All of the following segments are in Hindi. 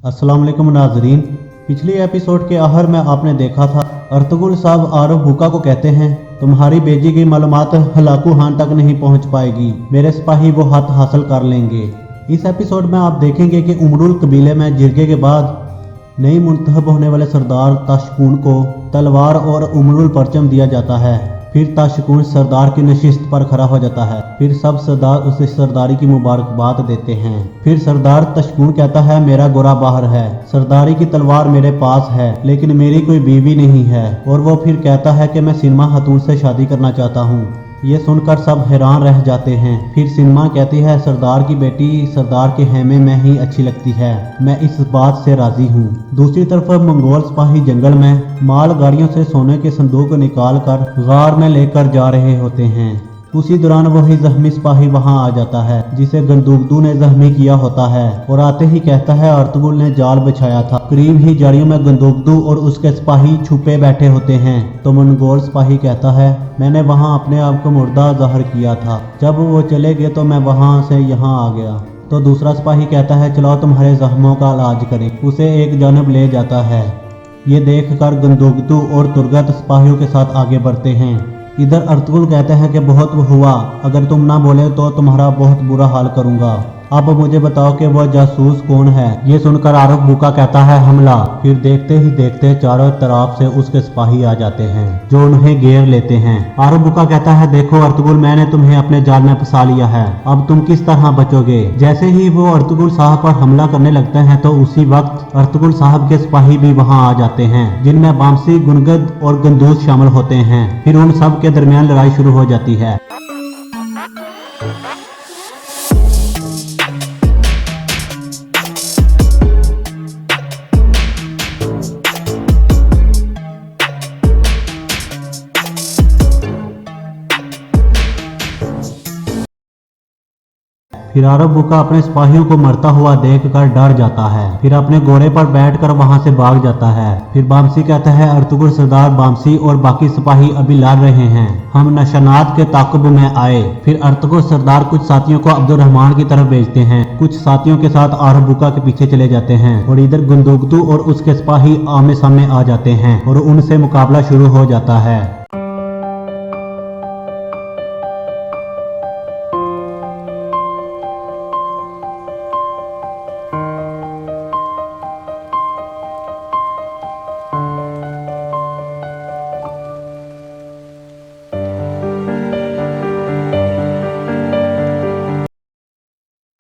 अस्सलाम वालेकुम नाजरीन। पिछली एपिसोड के आखिर में आपने देखा था अर्तुगरुल साहब आरव भूका को कहते हैं तुम्हारी भेजी गई मालूमात हलाकू खान तक नहीं पहुंच पाएगी, मेरे सिपाही वो हथ हासिल कर लेंगे। इस एपिसोड में आप देखेंगे कि उमरुल कबीले में जिरगे के बाद नई मुंतखब होने वाले सरदार ताशकून को तलवार और उमरुल परचम दिया जाता है। फिर ताशकून सरदार की नशिस्त पर खड़ा हो जाता है। फिर सब सरदार उसे सरदारी की मुबारकबाद देते हैं। फिर सरदार ताशकून कहता है मेरा गोरा बाहर है, सरदारी की तलवार मेरे पास है, लेकिन मेरी कोई बीवी नहीं है। और वो फिर कहता है कि मैं सिनमा खातून से शादी करना चाहता हूँ। ये सुनकर सब हैरान रह जाते हैं। फिर सिनमा कहती है सरदार की बेटी सरदार के खेमे में ही अच्छी लगती है, मैं इस बात से राजी हूँ। दूसरी तरफ मंगोल सिपाही जंगल में माल गाड़ियों से सोने के संदूक निकाल कर गार में लेकर जा रहे होते हैं। उसी दौरान वही जख्मी सिपाही वहां आ जाता है जिसे गंदूकदू ने जख्मी किया होता है और आते ही कहता है अर्तुगरुल ने जाल बिछाया था। करीब ही झाड़ियों में गंदूकदू और उसके सिपाही छुपे बैठे होते हैं। तो मंगोल सिपाही कहता है मैंने वहां अपने आप को मुर्दा जाहिर किया था, जब वो चले गए तो मैं वहां से यहाँ आ गया। तो दूसरा सिपाही कहता है चलो तुम्हारे जख्मों का इलाज करें। उसे एक जानब ले जाता है। ये देखकर गंदूकदू और तुर्गत सिपाहियों के साथ आगे बढ़ते हैं। इधर अर्तुगरुल कहते हैं कि बहुत हुआ, अगर तुम ना बोले तो तुम्हारा बहुत बुरा हाल करूंगा। अब मुझे बताओ कि वह जासूस कौन है। ये सुनकर आरव भूका कहता है हमला। फिर देखते ही देखते चारों तरफ से उसके सिपाही आ जाते हैं जो उन्हें घेर लेते हैं। आरव भूका कहता है देखो अर्तुगरुल, मैंने तुम्हें अपने जाल में फंसा लिया है, अब तुम किस तरह बचोगे। जैसे ही वो अर्तुगरुल साहब पर हमला करने लगते हैं तो उसी वक्त अर्तुगरुल साहब के सिपाही भी वहां आ जाते हैं, जिनमें बामसी, गुनगद और गंदूस शामिल होते हैं। फिर उन सब के दरमियान लड़ाई शुरू हो जाती है। फिर आरव भूका अपने सिपाहियों को मरता हुआ देखकर डर जाता है। फिर अपने घोड़े पर बैठकर वहां से भाग जाता है। फिर बामसी कहता है अर्तुगरुल सरदार बामसी और बाकी सिपाही अभी लड़ रहे हैं, हम नशानात के ताकुब में आए। फिर अर्तुगरुल सरदार कुछ साथियों को अब्दुर्रहमान की तरफ भेजते हैं, कुछ साथियों के साथ आरव भूका के पीछे चले जाते हैं और इधर गंदूकदू और उसके सिपाही आमने सामने आ जाते हैं और उनसे मुकाबला शुरू हो जाता है।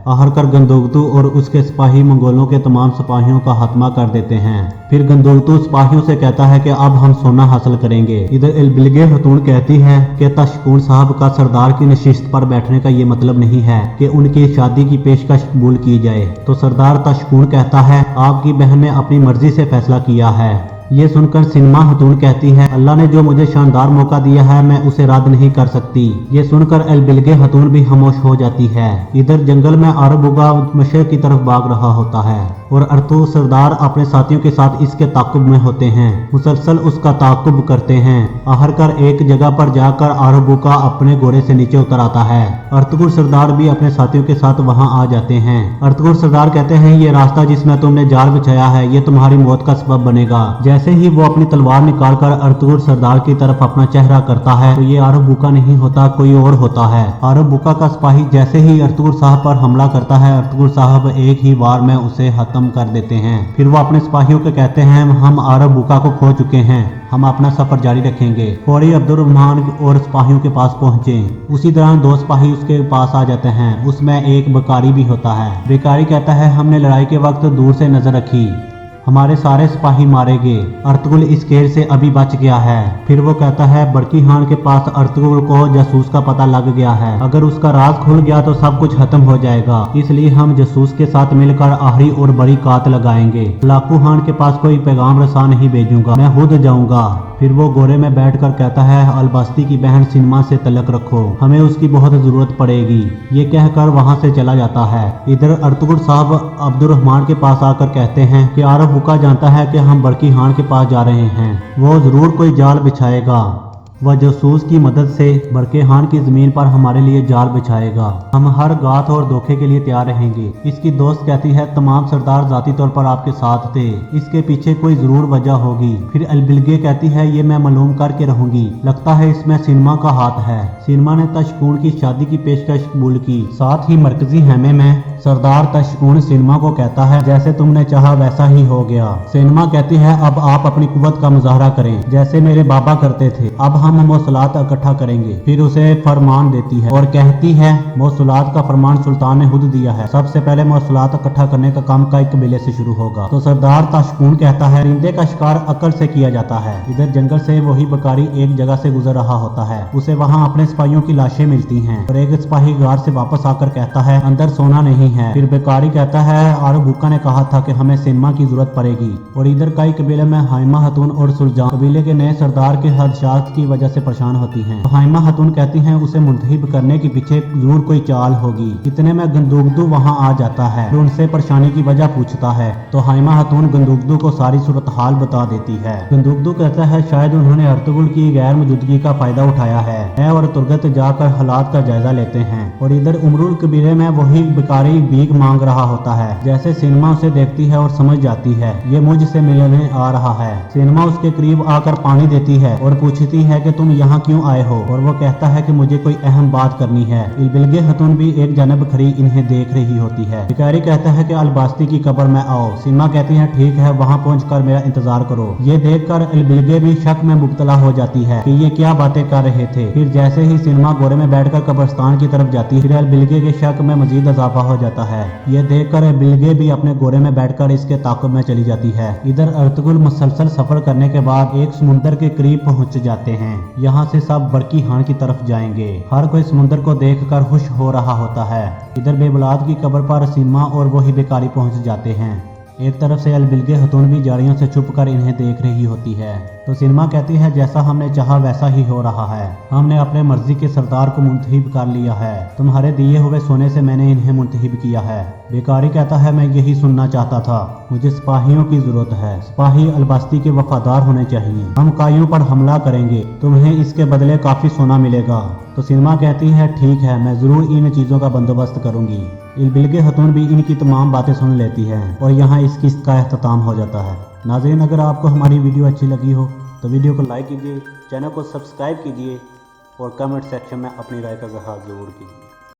आखिरकार गंदूकदू और उसके सिपाही मंगोलों के तमाम सिपाहियों का खात्मा कर देते हैं। फिर गंदूकदू सिपाहियों से कहता है कि अब हम सोना हासिल करेंगे। इधर एलबिलगे खतून कहती है कि ताशकून साहब का सरदार की नशिस्त पर बैठने का ये मतलब नहीं है कि उनकी शादी की पेशकश कबूल की जाए। तो सरदार ताशकून कहता है आपकी बहन ने अपनी मर्जी से फैसला किया है। ये सुनकर सिनमा खातून कहती है अल्लाह ने जो मुझे शानदार मौका दिया है मैं उसे रद्द नहीं कर सकती। ये सुनकर एलबिलगे खातून भी खामोश हो जाती है। इधर जंगल में आरव भूका मशरक की तरफ भाग रहा होता है और अर्तुगरुल सरदार अपने साथियों के साथ इसके ताकुब में होते हैं, मुसलसल उसका ताकुब करते हैं। आखिरकार एक जगह पर जाकर आरव भूका अपने घोड़े से नीचे उतर आता है। अर्तुगरुल सरदार भी अपने साथियों के साथ वहां आ जाते हैं। अर्तुगरुल सरदार कहते हैं ये रास्ता जिसमें तुमने जाल बिछाया है ये तुम्हारी मौत का सबब बनेगा। जैसे ही वो अपनी तलवार निकालकर अर्तुगरुल सरदार की तरफ अपना चेहरा करता है तो ये आरव भूका नहीं होता, कोई और होता है। आरव भूका का सिपाही जैसे ही अर्तुगरुल साहब पर हमला करता है अर्तुगरुल साहब एक ही वार में उसे खत्म कर देते हैं। फिर वो अपने सिपाहियों को कहते हैं हम आरव भूका को खो चुके हैं, हम अपना सफर जारी रखेंगे। फौरी अब्दुर्रहमान और सिपाहियों के पास पहुंचे। उसी दौरान दो सिपाही उसके पास आ जाते हैं, उसमें एक बेकारी भी होता है। बेकारी कहता है हमने लड़ाई के वक्त दूर से नजर रखी, हमारे सारे सिपाही मारे गए, अर्तुगरुल इस घेर से अभी बच गया है। फिर वो कहता है बड़की खान के पास अर्तुगरुल को जासूस का पता लग गया है, अगर उसका राज खुल गया तो सब कुछ खत्म हो जाएगा, इसलिए हम जासूस के साथ मिलकर आखिरी और बड़ी कात लगाएंगे। लाकू खान के पास कोई पैगाम रसा नहीं भेजूंगा, मैं खुद जाऊंगा। फिर वो घोड़े में बैठकर कहता है अलबस्ती की बहन सिनमा से तलक रखो, हमें उसकी बहुत जरूरत पड़ेगी। ये कहकर वहां से चला जाता है। इधर अर्तुगरुल साहब अब्दुर्रहमान के पास आकर कहते हैं कि आरव भूका जानता है कि हम बड़की खान के पास जा रहे हैं, वो जरूर कोई जाल बिछाएगा। वह जासूस की मदद से बरकेहान की जमीन पर हमारे लिए जाल बिछाएगा। हम हर गात और धोखे के लिए तैयार रहेंगे। इसकी दोस्त कहती है तमाम सरदार जाती तौर पर आपके साथ थे, इसके पीछे कोई जरूर वजह होगी। फिर अलबिलगे कहती है ये मैं मालूम करके रहूंगी, लगता है इसमें सिनेमा का हाथ है। सिनेमा ने तशकून की शादी की पेशकश कबूल की। साथ ही मरकजी हैमे में सरदार तशकून सिनेमा को कहता है जैसे तुमने चाहा वैसा ही हो गया। सिनेमा कहती है अब आप अपनी कुव्वत का मुजाहरा करें जैसे मेरे बाबा करते थे, अब हम मौसलात इकट्ठा करेंगे। फिर उसे फरमान देती है और कहती है मौसलात का फरमान सुल्तान ने खुद दिया है, सबसे पहले मौसलात इकट्ठा करने का काम कई कबीले से शुरू होगा। तो सरदार तशकून कहता है परिंदे का शिकार अकल से किया जाता है। इधर जंगल से वही बकारी एक जगह से गुजर रहा होता है, उसे वहाँ अपने सिपाहियों की लाशें मिलती हैं और एक सिपाही गार से वापस आकर कहता है अंदर सोना नहीं है। फिर बेकारी कहता है आरो भूका ने कहा था कि हमें सिनेमा की जरूरत पड़ेगी। और इधर कई कबीले में हाइमा हतून और सुलजान कबीले के नए सरदार के हदशात की वजह से परेशान होती हैं। तो हाइमा हतून कहती हैं उसे मुंतहिब करने के पीछे जरूर कोई चाल होगी। इतने में गंदुगदू वहाँ आ जाता है और उनसे परेशानी की वजह पूछता है। तो हाइमा हतून गंदुगदू को सारी सूरत हाल बता देती है। गंदुगदू कहता है शायद उन्होंने अर्तुगरुल की गैर मौजूदगी का फायदा उठाया है। मैं और तुर्गत जाकर हालात का जायजा लेते हैं। और इधर उमरुल कबीले में वही बेकारी भीख मांग रहा होता है। जैसे सिनेमा उसे देखती है और समझ जाती है ये मुझसे मिलने आ रहा है। सिनेमा उसके करीब आकर पानी देती है और पूछती है कि तुम यहाँ क्यों आए हो, और वो कहता है कि मुझे कोई अहम बात करनी है। इलबिलगे हतून भी एक जानब खड़ी इन्हें देख रही होती है। बेकारी कहता है कि अलबास्ती की कब्र में आओ। सिनेमा कहती है ठीक है, वहाँ पहुंचकर मेरा इंतजार करो। ये देखकर इलबिलगे भी शक में मुब्तला हो जाती है कि ये क्या बातें कर रहे थे। फिर जैसे ही सिनेमा घोड़े में बैठकर कब्रिस्तान की तरफ जाती है, फिर अलबिलगे के शक में मजीद इजाफा हो जाता है। ये देखकर अलबिलगे भी अपने घोड़े में बैठकर इसके ताक़ुब में चली जाती है। इधर अर्तुगरुल मुसलसल सफर करने के बाद एक समुंदर के करीब पहुंच जाते हैं। यहाँ से सब बरकीहान की तरफ जाएंगे। हर कोई समुंदर को देखकर खुश हो रहा होता है। इधर बेबलाद की कब्र पर सिनेमा और वही बेकारी पहुंच जाते हैं। एक तरफ से अलबिलगे हतून भी जाड़ियों से छुपकर इन्हें देख रही होती है। तो सिनेमा कहती है जैसा हमने चाहा वैसा ही हो रहा है, हमने अपने मर्जी के सरदार को मुंतहिब कर लिया है। तुम्हारे दिए हुए सोने से मैंने इन्हें मुंतहिब किया है। बेकारी कहता है मैं यही सुनना चाहता था, मुझे सिपाहियों की जरूरत है। सिपाही अलबास्ती के वफादार होने चाहिए। हम काइयों पर हमला करेंगे, तुम्हें इसके बदले काफी सोना मिलेगा। तो सिनेमा कहती है ठीक है, मैं जरूर इन चीजों का बंदोबस्त करूंगी। इलबिलगे हतून भी इनकी तमाम बातें सुन लेती है और यहाँ इस किस्त का अख्ताम हो जाता है। नाज़रीन, अगर आपको हमारी वीडियो अच्छी लगी हो तो वीडियो को लाइक कीजिए, चैनल को सब्सक्राइब कीजिए और कमेंट सेक्शन में अपनी राय का इज़हार ज़रूर कीजिए।